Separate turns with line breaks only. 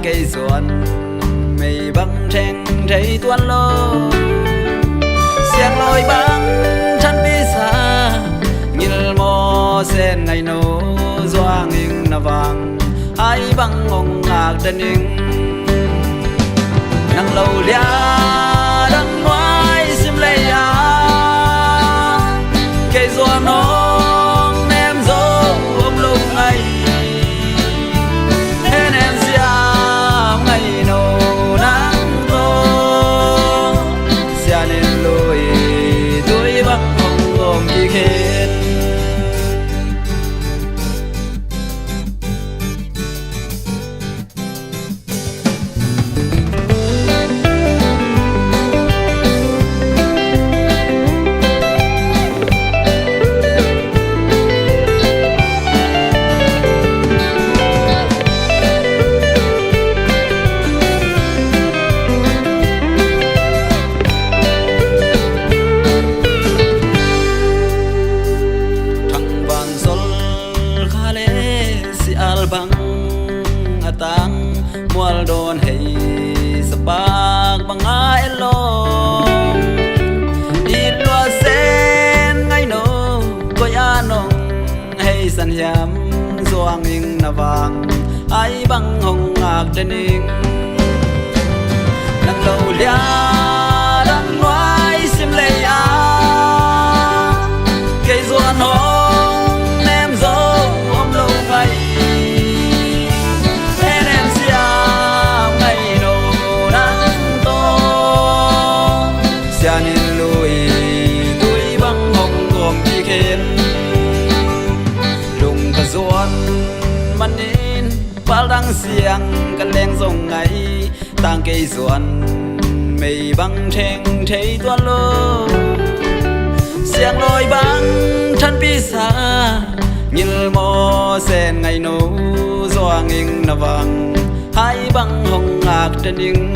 cây ruộng mây băng tranh thấy tuôn lô xiang lôi băng chân bi xa nhìn mò sen ngày nô doang hình na vàng ai băng ngông ngạc tên hình nắng lâu lia đang nói sim lây à cây ruộng nong em dỗ ôm lung ngày em xia ngày nô nắng tô xia nên lùi tuổi bắc hồng ôm kỳ khen bang atang mual don hey sepak banga elong ilwa sen ngai no koyanong hey san yam zoang ing na vang ai bang hong ngak dening nang lo lia đang nói sim lei a cây ruộng hong em dỗ ôm lâu ngày nên lùi tuổi băng hồng gồm đi khen lùng cả ruộng mắt nên bao đăng xiang cả len rồng ngày tang cây ruộng mây băng tranh thấy toan lô xiang lôi băng chân bi xa nhìn mò sen ngày nô doang hình na vàng hai băng hồng ngạc trên những